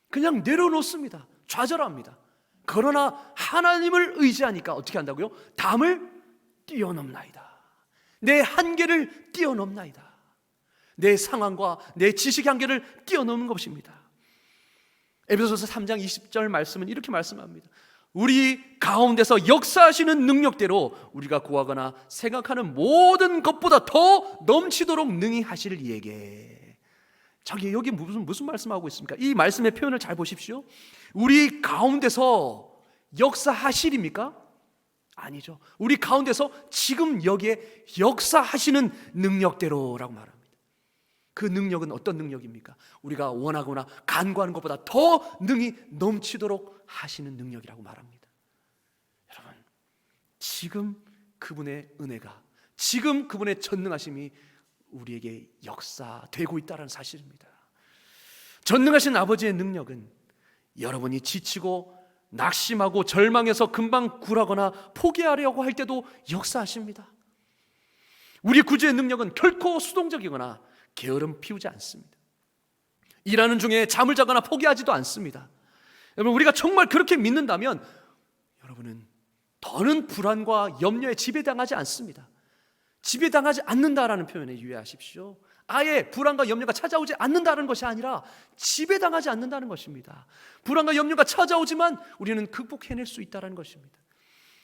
그냥 내려놓습니다. 좌절합니다. 그러나 하나님을 의지하니까 어떻게 한다고요? 담을 뛰어넘나이다. 내 한계를 뛰어넘나이다. 내 상황과 내 지식의 한계를 뛰어넘는 것입니다. 에베소서 3장 20절 말씀은 이렇게 말씀합니다. 우리 가운데서 역사하시는 능력대로 우리가 구하거나 생각하는 모든 것보다 더 넘치도록 능히 하실 이에게. 저기 여기 무슨 말씀하고 있습니까? 이 말씀의 표현을 잘 보십시오. 우리 가운데서 역사하실입니까? 아니죠. 우리 가운데서 지금 여기에 역사하시는 능력대로라고 말합니다. 그 능력은 어떤 능력입니까? 우리가 원하거나 간구하는 것보다 더 능히 넘치도록 하시는 능력이라고 말합니다. 여러분, 지금 그분의 은혜가, 지금 그분의 전능하심이 우리에게 역사되고 있다는 사실입니다. 전능하신 아버지의 능력은 여러분이 지치고 낙심하고 절망해서 금방 굴하거나 포기하려고 할 때도 역사하십니다. 우리 구주의 능력은 결코 수동적이거나 게으름 피우지 않습니다. 일하는 중에 잠을 자거나 포기하지도 않습니다. 여러분, 우리가 정말 그렇게 믿는다면 여러분은 더는 불안과 염려에 지배당하지 않습니다. 지배당하지 않는다라는 표현에 유의하십시오. 아예 불안과 염려가 찾아오지 않는다는 것이 아니라 지배당하지 않는다는 것입니다. 불안과 염려가 찾아오지만 우리는 극복해낼 수 있다는 것입니다.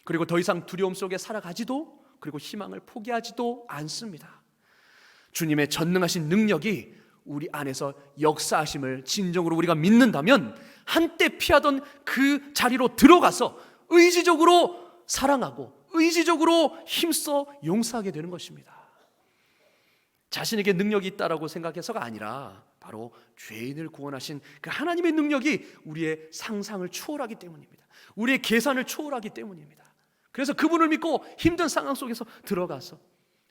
그리고 더 이상 두려움 속에 살아가지도, 그리고 희망을 포기하지도 않습니다. 주님의 전능하신 능력이 우리 안에서 역사하심을 진정으로 우리가 믿는다면 한때 피하던 그 자리로 들어가서 의지적으로 사랑하고 의지적으로 힘써 용서하게 되는 것입니다. 자신에게 능력이 있다라고 생각해서가 아니라 바로 죄인을 구원하신 그 하나님의 능력이 우리의 상상을 초월하기 때문입니다. 우리의 계산을 초월하기 때문입니다. 그래서 그분을 믿고 힘든 상황 속에서 들어가서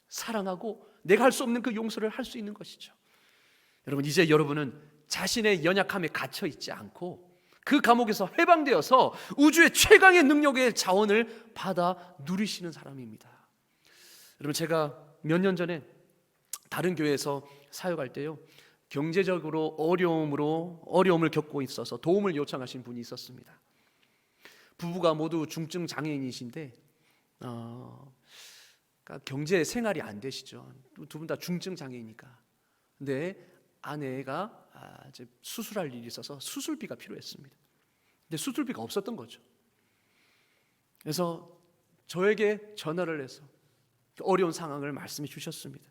사랑하고 내가 할 수 없는 그 용서를 할 수 있는 것이죠. 여러분, 이제 여러분은 자신의 연약함에 갇혀 있지 않고 그 감옥에서 해방되어서 우주의 최강의 능력의 자원을 받아 누리시는 사람입니다. 여러분, 제가 몇 년 전에 다른 교회에서 사역할 때요, 경제적으로 어려움을 겪고 있어서 도움을 요청하신 분이 있었습니다. 부부가 모두 중증 장애인이신데 그러니까 경제 생활이 안 되시죠. 두 분 다 중증 장애이니까. 근데 아내가 이제 수술할 일이 있어서 수술비가 필요했습니다. 근데 수술비가 없었던 거죠. 그래서 저에게 전화를 해서 어려운 상황을 말씀해 주셨습니다.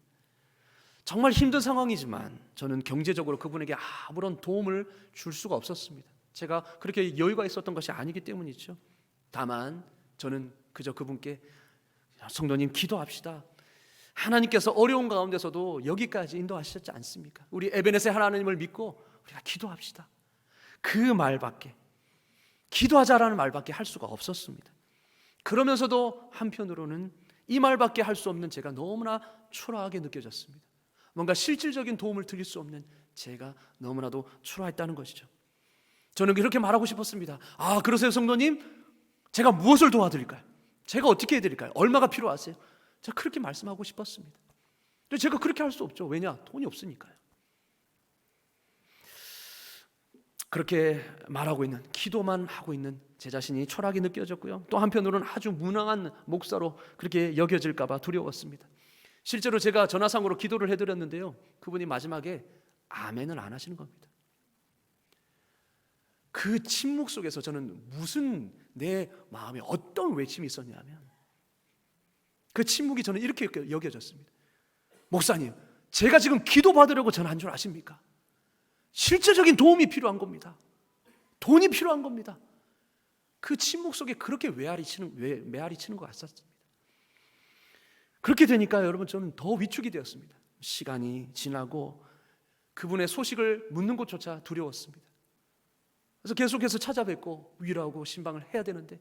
정말 힘든 상황이지만 저는 경제적으로 그분에게 아무런 도움을 줄 수가 없었습니다. 제가 그렇게 여유가 있었던 것이 아니기 때문이죠. 다만 저는 그저 그분께 성도님 기도합시다. 하나님께서 어려운 가운데서도 여기까지 인도하셨지 않습니까? 우리 에베네셀 하나님을 믿고 우리가 기도합시다. 그 말밖에, 기도하자라는 말밖에 할 수가 없었습니다. 그러면서도 한편으로는 이 말밖에 할 수 없는 제가 너무나 초라하게 느껴졌습니다. 뭔가 실질적인 도움을 드릴 수 없는 제가 너무나도 초라했다는 것이죠. 저는 이렇게 말하고 싶었습니다. 아, 그러세요 성도님? 제가 무엇을 도와드릴까요? 제가 어떻게 해드릴까요? 얼마가 필요하세요? 제가 그렇게 말씀하고 싶었습니다. 근데 제가 그렇게 할 수 없죠. 왜냐? 돈이 없으니까요. 그렇게 말하고 있는, 기도만 하고 있는 제 자신이 초라하게 느껴졌고요. 또 한편으로는 아주 무능한 목사로 그렇게 여겨질까 봐 두려웠습니다. 실제로 제가 전화상으로 기도를 해드렸는데요, 그분이 마지막에 아멘을 안 하시는 겁니다. 그 침묵 속에서 저는 무슨 내 마음에 어떤 외침이 있었냐면, 그 침묵이 저는 이렇게 여겨졌습니다. 목사님, 제가 지금 기도받으려고 전화한 줄 아십니까? 실제적인 도움이 필요한 겁니다. 돈이 필요한 겁니다. 그 침묵 속에 그렇게 메아리 치는 것 같았습니다. 그렇게 되니까 여러분, 저는 더 위축이 되었습니다. 시간이 지나고 그분의 소식을 묻는 것조차 두려웠습니다. 그래서 계속해서 찾아뵙고 위로하고 신방을 해야 되는데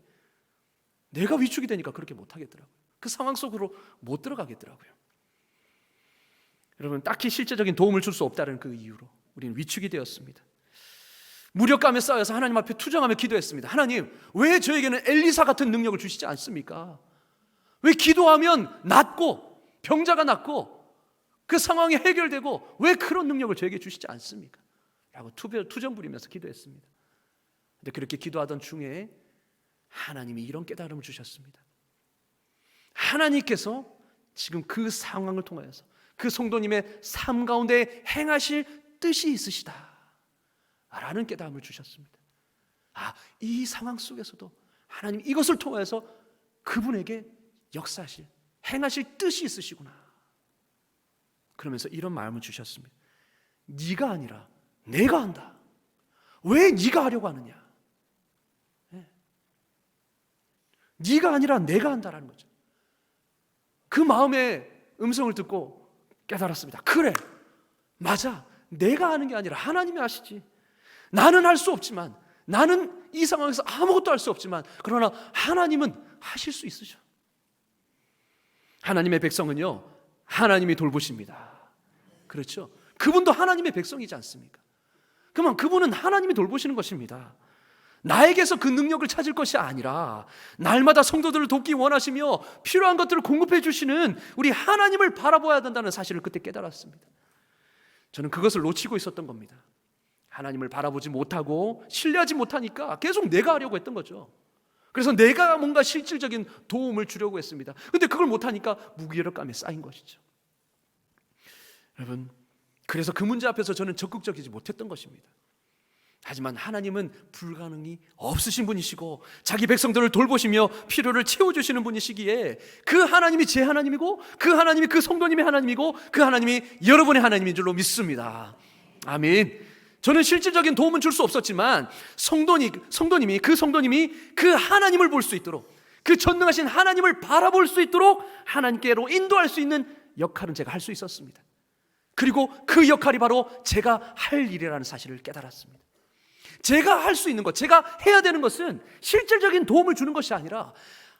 내가 위축이 되니까 그렇게 못하겠더라고요. 그 상황 속으로 못 들어가겠더라고요. 여러분, 딱히 실제적인 도움을 줄 수 없다는 그 이유로 우리는 위축이 되었습니다. 무력감에 쌓여서 하나님 앞에 투정하며 기도했습니다. 하나님, 왜 저에게는 엘리사 같은 능력을 주시지 않습니까? 왜 기도하면 낫고 병자가 낫고 그 상황이 해결되고 왜 그런 능력을 저에게 주시지 않습니까? 라고 투정 부리면서 기도했습니다. 근데 그렇게 기도하던 중에 하나님이 이런 깨달음을 주셨습니다. 하나님께서 지금 그 상황을 통하여서 그 성도님의 삶 가운데 행하실 뜻이 있으시다 라는 깨달음을 주셨습니다. 아, 이 상황 속에서도 하나님 이것을 통해서 그분에게 역사하실, 행하실 뜻이 있으시구나. 그러면서 이런 마음을 주셨습니다. 네가 아니라 내가 한다. 왜 네가 하려고 하느냐? 네가 아니라 내가 한다라는 거죠. 그 마음의 음성을 듣고 깨달았습니다. 그래, 맞아. 내가 하는 게 아니라 하나님이 하시지. 나는 할 수 없지만, 나는 이 상황에서 아무것도 할 수 없지만, 그러나 하나님은 하실 수 있으셔. 하나님의 백성은요, 하나님이 돌보십니다. 그렇죠? 그분도 하나님의 백성이지 않습니까? 그러면 그분은 하나님이 돌보시는 것입니다. 나에게서 그 능력을 찾을 것이 아니라 날마다 성도들을 돕기 원하시며 필요한 것들을 공급해 주시는 우리 하나님을 바라봐야 된다는 사실을 그때 깨달았습니다. 저는 그것을 놓치고 있었던 겁니다. 하나님을 바라보지 못하고 신뢰하지 못하니까 계속 내가 하려고 했던 거죠. 그래서 내가 뭔가 실질적인 도움을 주려고 했습니다. 근데 그걸 못하니까 무기력감에 쌓인 것이죠. 여러분, 그래서 그 문제 앞에서 저는 적극적이지 못했던 것입니다. 하지만 하나님은 불가능이 없으신 분이시고 자기 백성들을 돌보시며 필요를 채워주시는 분이시기에 그 하나님이 제 하나님이고 그 하나님이 그 성도님의 하나님이고 그 하나님이 여러분의 하나님인 줄로 믿습니다. 아멘. 저는 실질적인 도움은 줄 수 없었지만 성도님이 그 하나님을 볼 수 있도록, 그 전능하신 하나님을 바라볼 수 있도록 하나님께로 인도할 수 있는 역할은 제가 할 수 있었습니다. 그리고 그 역할이 바로 제가 할 일이라는 사실을 깨달았습니다. 제가 할 수 있는 것, 제가 해야 되는 것은 실질적인 도움을 주는 것이 아니라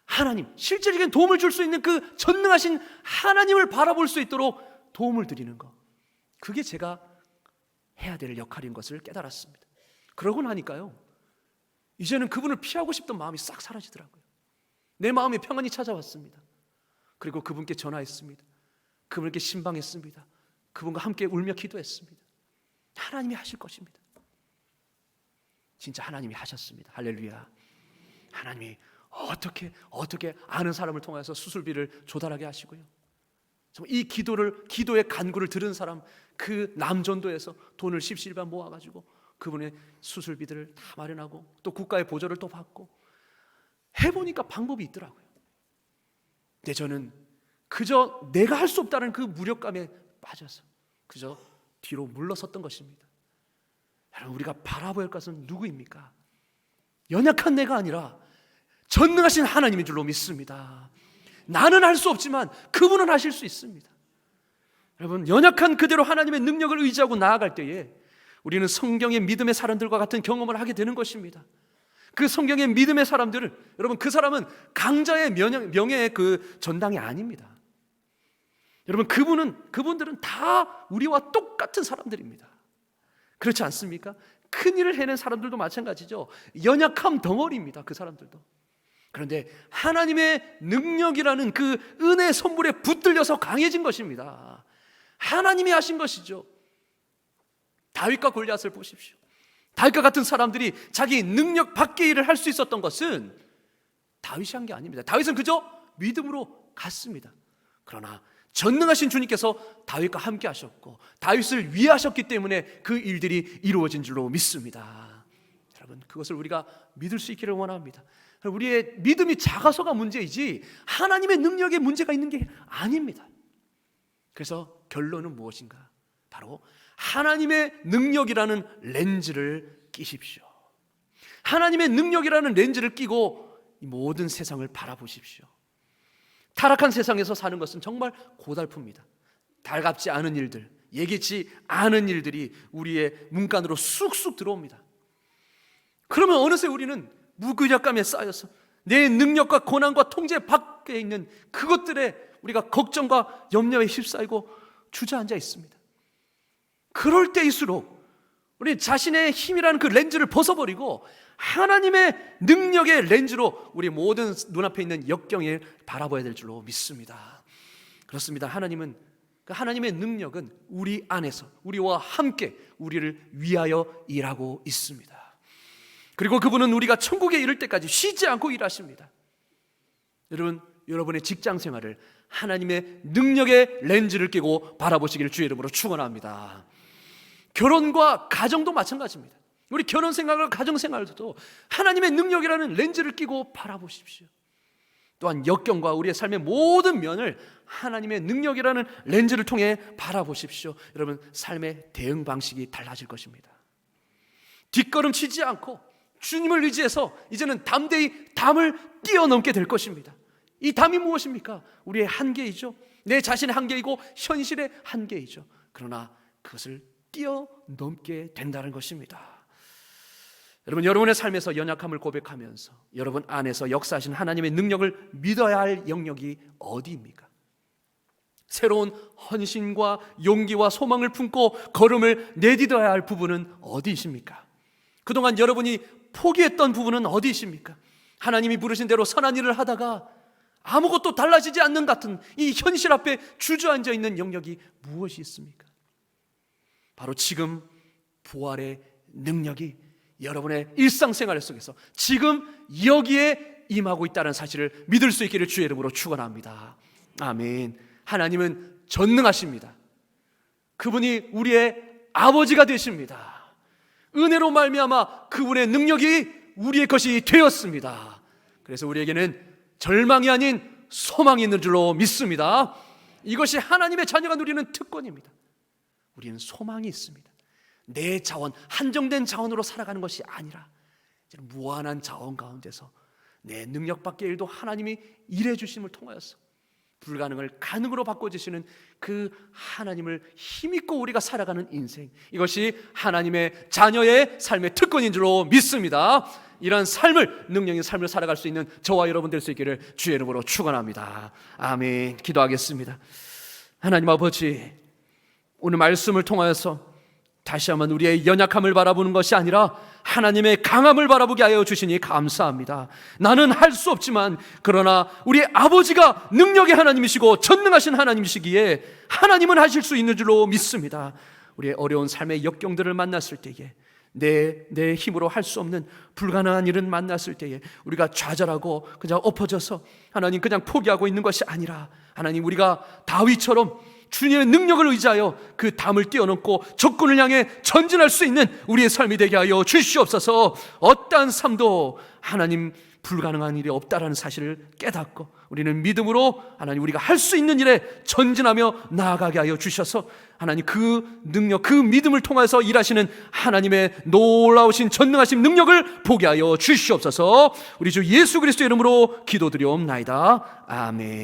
하나님, 실질적인 도움을 줄 수 있는 그 전능하신 하나님을 바라볼 수 있도록 도움을 드리는 것, 그게 제가 해야 될 역할인 것을 깨달았습니다. 그러고 나니까요, 이제는 그분을 피하고 싶던 마음이 싹 사라지더라고요. 내 마음에 평안이 찾아왔습니다. 그리고 그분께 전화했습니다. 그분께 신방했습니다. 그분과 함께 울며 기도했습니다. 하나님이 하실 것입니다. 진짜 하나님이 하셨습니다. 할렐루야. 하나님이 어떻게 아는 사람을 통해서 수술비를 조달하게 하시고요, 이 기도의 간구를 들은 사람, 그 남전도에서 돈을 십시일반 모아가지고 그분의 수술비들을 다 마련하고 또 국가의 보조를 또 받고 해보니까 방법이 있더라고요. 근데 저는 그저 내가 할 수 없다는 그 무력감에 빠져서 그저 뒤로 물러섰던 것입니다. 여러분, 우리가 바라봐야 할 것은 누구입니까? 연약한 내가 아니라 전능하신 하나님인 줄로 믿습니다. 나는 할 수 없지만 그분은 하실 수 있습니다. 여러분, 연약한 그대로 하나님의 능력을 의지하고 나아갈 때에 우리는 성경의 믿음의 사람들과 같은 경험을 하게 되는 것입니다. 그 성경의 믿음의 사람들을, 여러분, 그 사람은 강자의 명예의 그 전당이 아닙니다. 여러분, 그분들은 다 우리와 똑같은 사람들입니다. 그렇지 않습니까? 큰 일을 해낸 사람들도 마찬가지죠. 연약함 덩어리입니다, 그 사람들도. 그런데 하나님의 능력이라는 그 은혜의 선물에 붙들려서 강해진 것입니다. 하나님이 하신 것이죠. 다윗과 골리앗을 보십시오. 다윗과 같은 사람들이 자기 능력 밖의 일을 할 수 있었던 것은 다윗이 한 게 아닙니다. 다윗은 그저 믿음으로 갔습니다. 그러나 전능하신 주님께서 다윗과 함께 하셨고 다윗을 위하셨기 때문에 그 일들이 이루어진 줄로 믿습니다. 여러분, 그것을 우리가 믿을 수 있기를 원합니다. 우리의 믿음이 작아서가 문제이지 하나님의 능력에 문제가 있는 게 아닙니다. 그래서 결론은 무엇인가? 바로 하나님의 능력이라는 렌즈를 끼십시오. 하나님의 능력이라는 렌즈를 끼고 이 모든 세상을 바라보십시오. 타락한 세상에서 사는 것은 정말 고달픕니다. 달갑지 않은 일들, 예기치 않은 일들이 우리의 문간으로 쑥쑥 들어옵니다. 그러면 어느새 우리는 무기력감에 쌓여서 내 능력과 고난과 통제 밖에 있는 그것들에 우리가 걱정과 염려에 휩싸이고 주저앉아 있습니다. 그럴 때일수록 우리 자신의 힘이라는 그 렌즈를 벗어버리고 하나님의 능력의 렌즈로 우리 모든 눈앞에 있는 역경을 바라봐야 될 줄로 믿습니다. 그렇습니다. 하나님은, 그 하나님의 능력은 우리 안에서 우리와 함께 우리를 위하여 일하고 있습니다. 그리고 그분은 우리가 천국에 이를 때까지 쉬지 않고 일하십니다. 여러분, 여러분의 직장 생활을 하나님의 능력의 렌즈를 끼고 바라보시기를 주의 이름으로 축원합니다. 결혼과 가정도 마찬가지입니다. 우리 결혼 생활과 가정 생활도 하나님의 능력이라는 렌즈를 끼고 바라보십시오. 또한 역경과 우리의 삶의 모든 면을 하나님의 능력이라는 렌즈를 통해 바라보십시오. 여러분, 삶의 대응 방식이 달라질 것입니다. 뒷걸음치지 않고 주님을 의지해서 이제는 담대히 담을 뛰어넘게 될 것입니다. 이 담이 무엇입니까? 우리의 한계이죠. 내 자신의 한계이고 현실의 한계이죠. 그러나 그것을 뛰어넘게 된다는 것입니다. 여러분, 여러분의 삶에서 연약함을 고백하면서 여러분 안에서 역사하신 하나님의 능력을 믿어야 할 영역이 어디입니까? 새로운 헌신과 용기와 소망을 품고 걸음을 내딛어야 할 부분은 어디이십니까? 그동안 여러분이 포기했던 부분은 어디이십니까? 하나님이 부르신 대로 선한 일을 하다가 아무것도 달라지지 않는 같은 이 현실 앞에 주저앉아 있는 영역이 무엇이 있습니까? 바로 지금 부활의 능력이 여러분의 일상생활 속에서 지금 여기에 임하고 있다는 사실을 믿을 수 있기를 주의 이름으로 축원합니다. 아멘. 하나님은 전능하십니다. 그분이 우리의 아버지가 되십니다. 은혜로 말미암아 그분의 능력이 우리의 것이 되었습니다. 그래서 우리에게는 절망이 아닌 소망이 있는 줄로 믿습니다. 이것이 하나님의 자녀가 누리는 특권입니다. 우리는 소망이 있습니다. 내 자원, 한정된 자원으로 살아가는 것이 아니라 무한한 자원 가운데서 내 능력 밖의 일도 하나님이 일해 주심을 통하여서 불가능을 가능으로 바꿔주시는 그 하나님을 힘입고 우리가 살아가는 인생, 이것이 하나님의 자녀의 삶의 특권인 줄로 믿습니다. 이런 삶을, 능력인 삶을 살아갈 수 있는 저와 여러분 될 수 있기를 주의 이름으로 축원합니다. 아멘. 기도하겠습니다. 하나님 아버지, 오늘 말씀을 통하여서 다시 한번 우리의 연약함을 바라보는 것이 아니라 하나님의 강함을 바라보게 하여 주시니 감사합니다. 나는 할 수 없지만 그러나 우리 아버지가 능력의 하나님이시고 전능하신 하나님이시기에 하나님은 하실 수 있는 줄로 믿습니다. 우리의 어려운 삶의 역경들을 만났을 때에 내 힘으로 할 수 없는 불가능한 일은 만났을 때에 우리가 좌절하고 그냥 엎어져서 하나님 그냥 포기하고 있는 것이 아니라 하나님, 우리가 다윗처럼 주님의 능력을 의지하여 그 담을 뛰어넘고 적군을 향해 전진할 수 있는 우리의 삶이 되게 하여 주시옵소서. 어떠한 삶도 하나님 불가능한 일이 없다라는 사실을 깨닫고 우리는 믿음으로 하나님 우리가 할 수 있는 일에 전진하며 나아가게 하여 주셔서 하나님 그 능력, 그 믿음을 통해서 일하시는 하나님의 놀라우신 전능하신 능력을 보게 하여 주시옵소서. 우리 주 예수 그리스도 이름으로 기도드리옵나이다. 아멘.